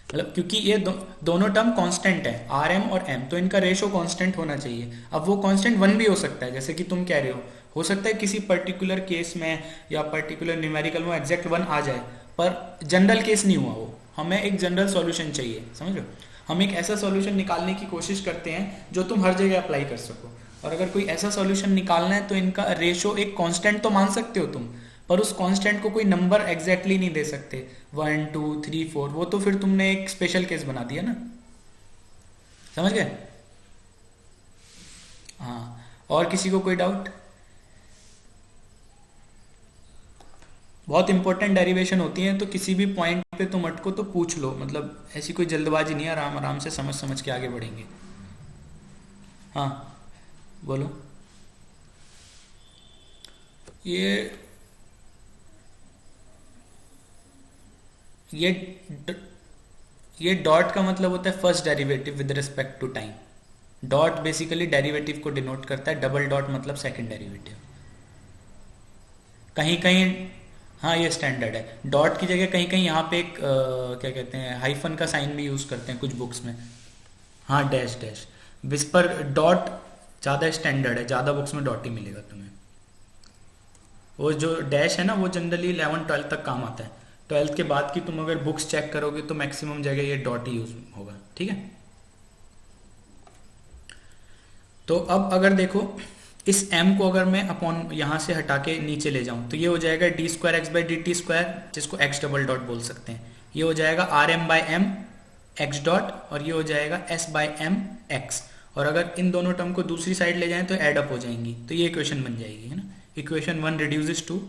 [SPEAKER 1] मतलब क्योंकि ये दोनों टर्म कांस्टेंट है, आर एम और एम, तो इनका रेशो कांस्टेंट होना चाहिए। अब वो कांस्टेंट 1 भी हो सकता है, जैसे कि तुम कह रहे हो सकता है किसी पर्टिकुलर केस में या पर्टिकुलर न्यूमेरिकल में एग्जैक्ट 1 आ जाए, पर जनरल केस नहीं हुआ वो। हमें एक जनरल सॉल्यूशन चाहिए, समझ रहे हो? हम एक ऐसा सॉल्यूशन निकालने की कोशिश करते हैं जो तुम हर जगह अप्लाई कर सको। और अगर कोई ऐसा सॉल्यूशन निकालना है तो इनका रेशो एक कांस्टेंट तो मान सकते हो तुम, पर उस कांस्टेंट को कोई नंबर एग्जैक्टली नहीं दे सकते, 1 2 3 4, वो तो फिर तुमने एक स्पेशल केस बना दिया ना। समझ गए? हाँ, और किसी को कोई डाउट? बहुत इंपॉर्टेंट डेरिवेशन होती है, तो किसी भी पॉइंट पे तुम अटको तो पूछ लो, मतलब ऐसी कोई जल्दबाजी नहीं है, आराम आराम से समझ समझ के आगे बढ़ेंगे। हाँ बोलो। ये ये ये डॉट का मतलब होता है first derivative with respect to time. Dot basically derivative को डिनोट करता है, डबल डॉट मतलब सेकंड डेरिवेटिव। कहीं कहीं हाँ ये स्टैंडर्ड है, डॉट की जगह कहीं कहीं यहाँ पे एक क्या कहते हैं हाइफन का साइन भी यूज करते हैं कुछ बुक्स में। हाँ डैश डैश, इस पर डॉट ज़्यादा स्टैंडर्ड है, ज़्यादा बुक्स में डॉट ही मिलेगा तुम्हें। वो जो डैश है ना वो जनरली 11-12 तक काम आता है, 12th के बाद की तुम अगर बुक्स चेक करोगे तो मैक्सिमम जगह ये डॉट ही यूज होगा, ठीक है। तो अब अगर देखो इस m को अगर मैं अपॉन यहाँ से हटा के नीचे ले जाऊं तो ये हो जाएगा D square X by D T square, जिसको x डबल डॉट बोल सकते हैं। ये हो जाएगा R M by M X dot, और ये हो जाएगा s बाई एम एक्स। और अगर इन दोनों टर्म को दूसरी साइड ले जाएं तो एड अप हो जाएंगी, तो ये इक्वेशन बन जाएगी, है ना। Equation 1 reduces to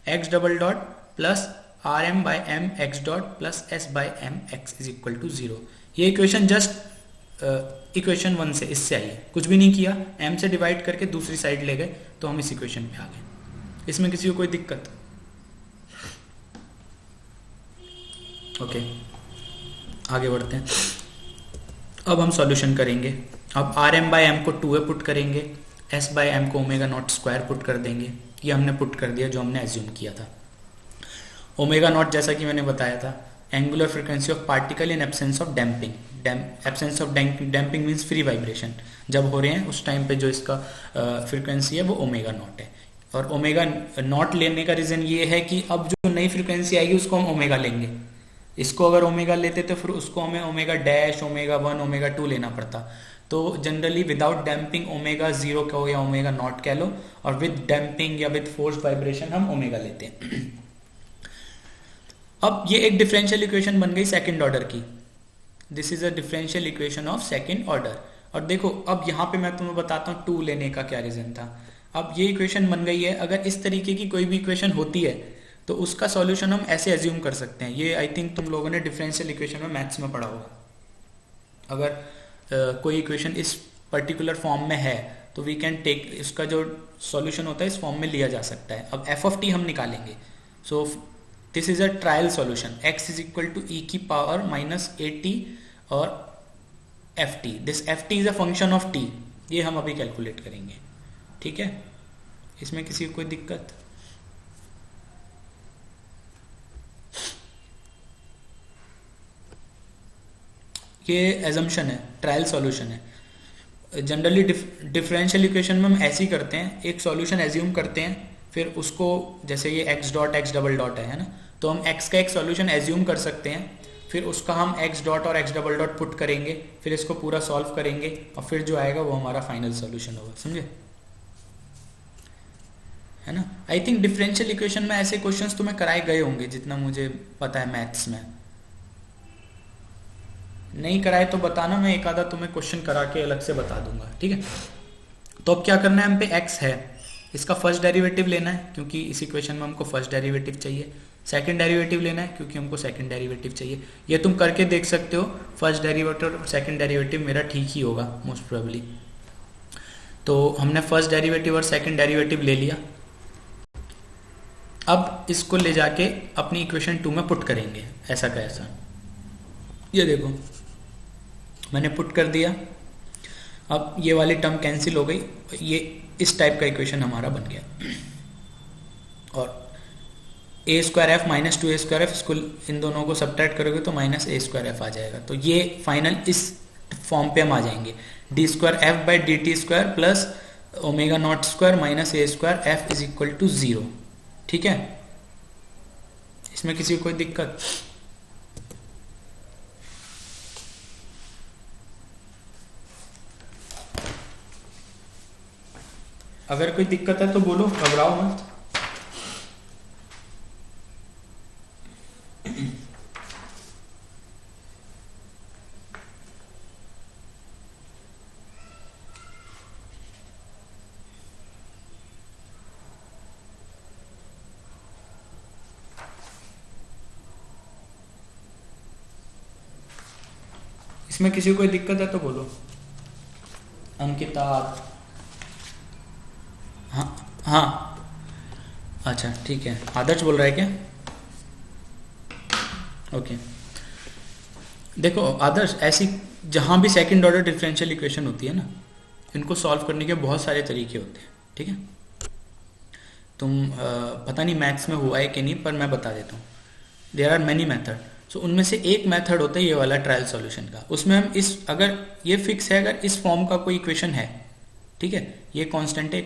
[SPEAKER 1] x double dot plus R M by M X dot plus s by M X is equal to 0। ये इक्वेशन जस्ट इक्वेशन 1 से, इससे आई है, कुछ भी नहीं किया, m से डिवाइड करके दूसरी साइड ले गए तो हम इस इक्वेशन पे आ गए। इसमें किसी को कोई दिक्कत? ओके आगे बढ़ते हैं। अब हम सॉल्यूशन करेंगे। अब आर एम बाई एम को 2a पुट करेंगे, s बाई एम को ओमेगा नॉट स्क्वायर पुट कर देंगे। ये हमने पुट कर दिया जो हमने एज्यूम किया था। ओमेगा नॉट जैसा कि मैंने बताया था angular frequency of particle in absence of damping. Absence of damping means free vibration जब हो रहे हैं उस टाइम पे जो इसका फ्रीक्वेंसी है वो ओमेगा नॉट है। और ओमेगा नॉट लेने का रीजन ये है कि अब जो नई फ्रीक्वेंसी आएगी उसको हम ओमेगा लेंगे। इसको अगर ओमेगा लेते तो फिर उसको हमें ओमेगा डैश, ओमेगा 1, ओमेगा 2 लेना पड़ता। तो जनरली विदाउट डैम्पिंग ओमेगा 0 कहो या ओमेगा नॉट कह लो, और विद डैम्पिंग या विद फोर्स वाइब्रेशन हम ओमेगा लेते हैं। अब ये एक डिफरेंशियल इक्वेशन बन गई सेकंड ऑर्डर की। This is a differential equation of second order. और देखो अब यहाँ पे मैं तुम्हें बताता हूँ 2 लेने का क्या रीजन था। अब ये इक्वेशन बन गई है, अगर इस तरीके की कोई भी इक्वेशन होती है तो उसका सॉल्यूशन हम ऐसे एज्यूम कर सकते हैं। ये आई थिंक तुम लोगों ने डिफरेंशियल इक्वेशन में मैथ्स में पढ़ा होगा। अगर कोई इक्वेशन इस पर्टिकुलर फॉर्म में है तो वी कैन टेक, इसका जो सॉल्यूशन होता है इस फॉर्म में लिया जा सकता है। अब एफ ऑफ टी हम निकालेंगे। So this is a trial solution, x is equal to e की पावर माइनस ए टी और F T. This F T is a function of t, ये हम अभी कैलकुलेट करेंगे, ठीक है। इसमें किसी को कोई दिक्कत? ये एजम्पशन है, ट्रायल सॉल्यूशन है। जनरली डिफरेंशियल इक्वेशन में हम ऐसे ही करते हैं, एक सॉल्यूशन एज्यूम करते हैं, फिर उसको जैसे ये x dot x double dot है ना, तो हम x का एक सॉल्यूशन एज्यूम कर सकते हैं, फिर उसका हम x डॉट और x डबल डॉट पुट करेंगे, फिर इसको पूरा सॉल्व करेंगे और फिर जो आएगा वो हमारा फाइनल सॉल्यूशन होगा, समझे, है ना। आई थिंक डिफरेंशियल इक्वेशन में ऐसे क्वेश्चंस तुम्हें कराए गए होंगे जितना मुझे पता है मैथ्स में। नहीं कराए तो बताना, मैं एक आधा तुम्हें क्वेश्चन करा के अलग से बता दूंगा, ठीक है। तो अब क्या करना है, हम पे x है, इसका फर्स्ट डेरिवेटिव लेना है क्योंकि इस इक्वेशन में हमको फर्स्ट डेरिवेटिव चाहिए। सेकंड डेरिवेटिव लेना है क्योंकि हमको सेकंड डेरिवेटिव चाहिए। ये तुम करके देख सकते हो, फर्स्ट डेरिवेटिव और सेकंड डेरिवेटिव मेरा ठीक ही होगा मोस्ट प्रोबेबली। तो हमने फर्स्ट डेरिवेटिव और सेकंड डेरिवेटिव ले लिया। अब इसको ले जाके अपनी इक्वेशन 2 में पुट करेंगे, ऐसा का ऐसा। ये देखो मैंने पुट कर दिया। अब ये वाली टर्म कैंसिल हो गई, ये इस टाइप का इक्वेशन हमारा बन गया। और a square f minus 2a square f, इसको इन दोनों को सब्ट्रैक्ट करोगे तो माइनस a स्क्वायर एफ आ जाएगा। तो ये फाइनल इस फॉर्म पे हम आ जाएंगे, D square F by D T square plus omega nought square minus a square F is equal to 0, ठीक है। इसमें किसी को कोई दिक्कत? अगर कोई दिक्कत है तो बोलो, घबराओ मत। इसमें किसी को कोई दिक्कत है तो बोलो। अंकिता, हाँ अच्छा ठीक है। आदर्श बोल रहा है क्या? ओके। देखो आदर्श, ऐसी जहाँ भी सेकंड ऑर्डर डिफरेंशियल इक्वेशन होती है ना, इनको सॉल्व करने के बहुत सारे तरीके होते हैं, ठीक है। पता नहीं मैथ्स में हुआ है कि नहीं, पर मैं बता देता हूँ। There are many method. So उनमें से एक मेथड होता है ये वाला ट्रायल सॉल्यूशन का। उसमें हम अगर ये फिक्स है, अगर इस फॉर्म का कोई इक्वेशन है, ठीक है, ये कांस्टेंट है,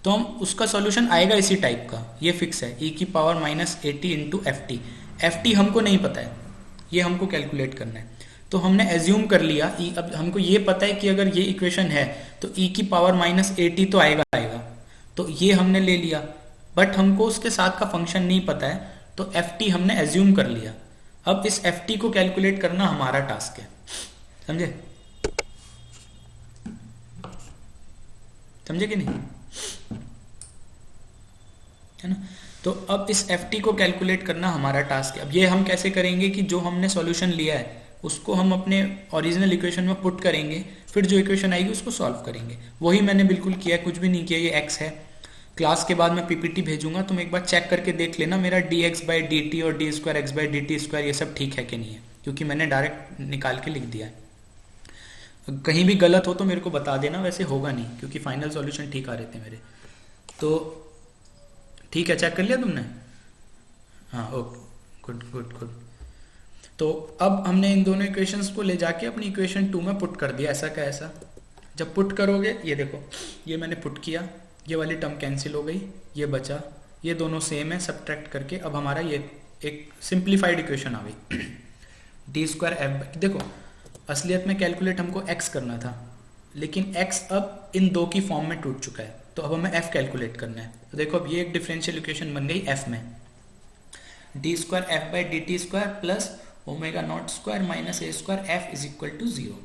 [SPEAKER 1] तो हम उसका सॉल्यूशन आएगा इसी टाइप का, ये फिक्स है, e⁻−80 इंटू एफ टी हमको नहीं पता है, ये हमको कैलकुलेट करना है। तो हमने एज्यूम कर लिया अब हमको ये पता है कि अगर ये इक्वेशन है तो e⁻−80 तो आएगा, तो ये हमने ले लिया। बट हमको उसके साथ का फंक्शन नहीं पता है, तो एफ टी हमने एज्यूम कर लिया। अब इस एफ टी को कैलकुलेट करना हमारा टास्क है, समझे कि नहीं, है ना। तो अब इस एफ टी को कैलकुलेट करना हमारा टास्क है। अब ये हम कैसे करेंगे कि जो हमने सॉल्यूशन लिया है उसको हम अपने ओरिजिनल इक्वेशन में पुट करेंगे, फिर जो इक्वेशन आएगी उसको सॉल्व करेंगे। वही मैंने बिल्कुल किया, कुछ भी नहीं किया। ये एक्स है, क्लास के बाद मैं पीपीटी भेजूंगा, तुम एक बार चेक करके देख लेना मेरा dx/dt और d²x/dt² ये सब ठीक है कि नहीं है, क्योंकि मैंने डायरेक्ट निकाल के लिख दिया है। कहीं भी गलत हो तो मेरे को बता देना, वैसे होगा नहीं क्योंकि फाइनल सॉल्यूशन ठीक आ रहे थे मेरे। तो ठीक है, चेक कर लिया तुमने? हाँ, ओके, गुड गुड गुड। तो अब हमने इन दोनों इक्वेशंस को ले जाके अपनी इक्वेशन 2 में पुट कर दिया, ऐसा का ऐसा। जब पुट करोगे, ये देखो, ये मैंने पुट किया, ये वाली टर्म कैंसिल हो गई, ये बचा, ये दोनों सेम है, सब्ट्रैक्ट करके अब हमारा ये एक सिंप्लीफाइड इक्वेशन आ गई d²f। देखो असलियत में कैलकुलेट हमको x करना था, लेकिन x अब इन दो की फॉर्म में टूट चुका है, तो अब हमें f कैलकुलेट करना है। तो देखो अब ये एक डिफरेंशियल इक्वेशन बन गई f में, d²f/dt² प्लस ω02 - a² f = 0।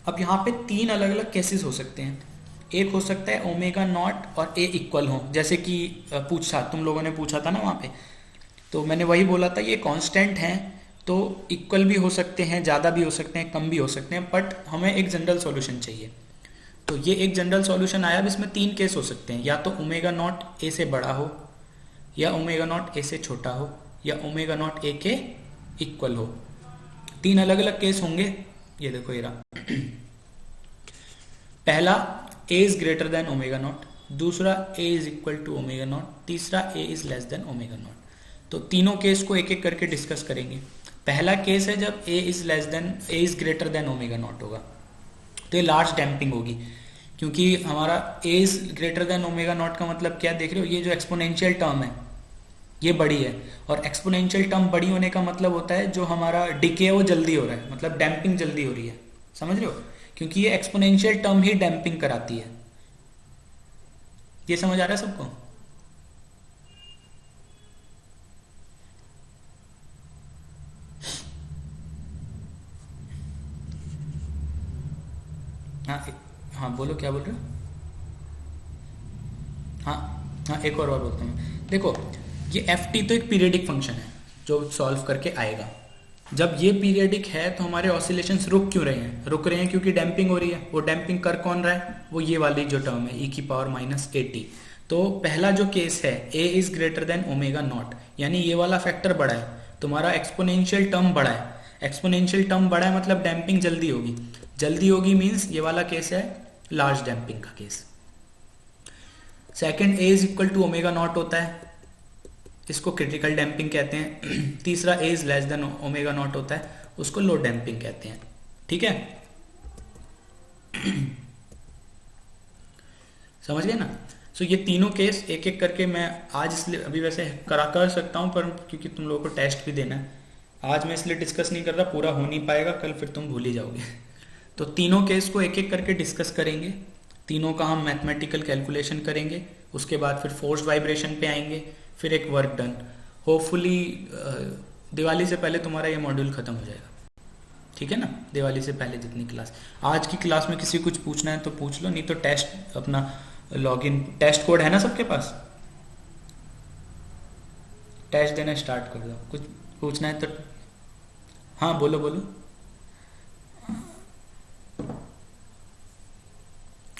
[SPEAKER 1] अब यहाँ पे 3 अलग अलग केसेस हो सकते हैं। एक हो सकता है ω0 और a इक्वल हो, जैसे कि तुम लोगों ने पूछा था ना वहाँ पे, तो मैंने वही बोला था, ये कांस्टेंट हैं तो इक्वल भी हो सकते हैं, ज़्यादा भी हो सकते हैं, कम भी हो सकते हैं, बट हमें एक जनरल सॉल्यूशन चाहिए। तो ये एक जनरल सॉल्यूशन आया। अब इसमें 3 केस हो सकते हैं, या तो ω0 a से बड़ा हो, या ω0 a से छोटा हो, या ω0 a के इक्वल हो। 3 अलग अलग केस होंगे। ये देखो ये रहा। पहला a इज ग्रेटर देन ω0, दूसरा a इज इक्वल टू ω0, तीसरा a इज लेस देन ω0। तो तीनों केस को एक एक करके डिस्कस करेंगे। पहला केस है जब a इज ग्रेटर देन ω0 होगा, तो ये लार्ज डैम्पिंग होगी, क्योंकि हमारा a इज ग्रेटर देन ω0 का मतलब क्या देख रहे हो, ये जो एक्सपोनेंशियल टर्म है ये बड़ी है, और एक्सपोनेंशियल टर्म बड़ी होने का मतलब होता है जो हमारा डिके है वो जल्दी हो रहा है, मतलब डैम्पिंग जल्दी हो रही है, समझ रहे हो, क्योंकि ये एक्सपोनेंशियल टर्म ही डैम्पिंग कराती है। ये समझ आ रहा है सबको? हाँ हाँ, बोलो क्या बोल रहे हो? हाँ हाँ, एक और बार बोलता हूँ। देखो ये एफ टी तो एक पीरियडिक फंक्शन है जो सॉल्व करके आएगा। जब ये पीरियडिक है तो हमारे ऑसिलेशंस रुक क्यों रहे हैं? रुक रहे हैं क्योंकि डैम्पिंग हो रही है। वो डैम्पिंग कर कौन रहा है? वो ये वाली जो टर्म है e⁻−80। तो पहला जो केस है a इज ग्रेटर देन ω0, यानी ये वाला फैक्टर बड़ा है, तुम्हारा एक्सपोनेंशियल टर्म बड़ा है। एक्सपोनेंशियल टर्म बड़ा है मतलब डैम्पिंग जल्दी होगी। जल्दी होगी मीन्स ये वाला केस है लार्ज डैम्पिंग का case. Second a is equal to ω0 होता है, इसको क्रिटिकल डैम्पिंग कहते हैं। तीसरा a इज लेस देन ω0 होता है, उसको लो डैम्पिंग कहते हैं। ठीक है, समझ गए ना? सो ये तीनों केस एक एक करके मैं आज इसलिए अभी वैसे कर सकता हूँ, पर क्योंकि तुम लोगों को टेस्ट भी देना है, आज मैं इसलिए डिस्कस नहीं कर रहा, पूरा हो नहीं पाएगा, कल फिर तुम भूल ही जाओगे। तो तीनों केस को एक एक करके डिस्कस करेंगे, तीनों का हम मैथमेटिकल कैलकुलेशन करेंगे, उसके बाद फिर फोर्स वाइब्रेशन पे आएंगे, फिर एक वर्क डन। होपफुली दिवाली से पहले तुम्हारा ये मॉड्यूल खत्म हो जाएगा, ठीक है ना? दिवाली से पहले जितनी क्लास, आज की क्लास में किसी कुछ पूछना है तो पूछ लो, नहीं तो टेस्ट अपना लॉगिन, टेस्ट कोड है ना सबके पास? टेस्ट देना स्टार्ट कर दो। कुछ पूछना है तो हाँ बोलो बोलो।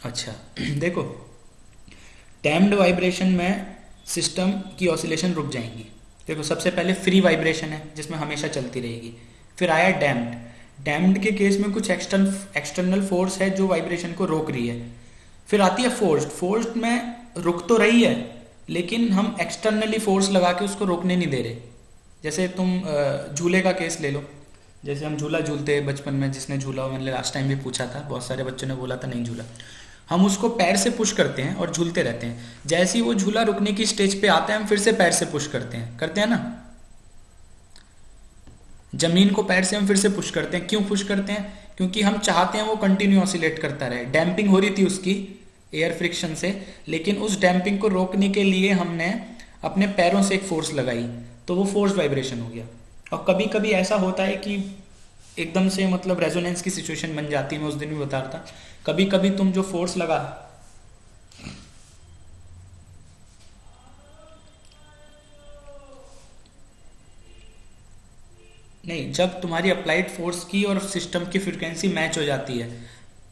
[SPEAKER 1] अच्छा देखो, डैम्प्ड वाइब्रेशन में सिस्टम की ऑसिलेशन रुक जाएंगी, देखो सबसे पहले फ्री वाइब्रेशन है जिसमें हमेशा चलती रहेगी। फिर आया डैम्प्ड। डैम्प्ड के केस में कुछ एक्सटर्नल फोर्स है जो वाइब्रेशन को रोक रही है। फिर आती है फोर्स्ड। फोर्स्ड में रुक तो रही है लेकिन हम एक्सटर्नली फोर्स लगा के उसको रोकने नहीं दे रहे। जैसे तुम झूले का केस ले लो। जैसे हम झूला झूलते हैं बचपन में, जिसने झूला हो, मैंने लास्ट टाइम भी पूछा था, बहुत सारे बच्चों ने बोला था नहीं झूला। हम उसको पैर से पुश करते हैं और झूलते रहते हैं। जैसे ही वो झूला रुकने की स्टेज पे आता है हम फिर से पैर से पुश करते हैं ना। जमीन को पैर से हम फिर से पुश करते हैं। क्यों पुश करते हैं? क्योंकि हम चाहते हैं वो कंटिन्यू ऑसिलेट करता रहे। डैम्पिंग हो रही थी उसकी एयर फ्रिक्शन से, लेकिन उस डैम्पिंग को रोकने के लिए हमने अपने पैरों से एक फोर्स लगाई, तो वो फोर्स वाइब्रेशन हो गया। और कभी कभी ऐसा होता है कि एकदम से मतलब रेजोनेंस की सिचुएशन बन जाती है। मैं उस दिन भी बता रहा था, कभी कभी तुम जो फोर्स लगा, नहीं, जब तुम्हारी अप्लाइड फोर्स की और सिस्टम की फ्रिक्वेंसी मैच हो जाती है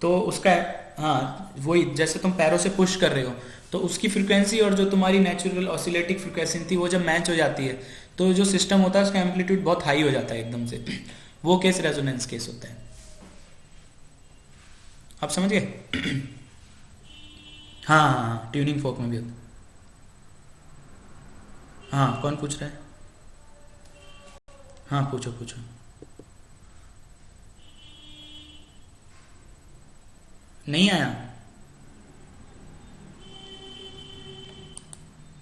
[SPEAKER 1] तो उसका, हाँ वही, जैसे तुम पैरों से पुश कर रहे हो तो उसकी फ्रिक्वेंसी और जो तुम्हारी नेचुरल ऑसिलेटिक फ्रिक्वेंसी थी वो जब मैच हो जाती है तो जो सिस्टम होता है उसका एम्पलीट्यूड बहुत हाई हो जाता है एकदम से। वो केस रेजोनेंस केस होता है। आप समझ गए? हाँ हाँ हाँ, ट्यूनिंग फोक में भी होता है। हाँ, कौन पूछ रहा है? हाँ पूछो पूछो। नहीं आया?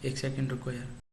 [SPEAKER 1] एक सेकंड रुको यार।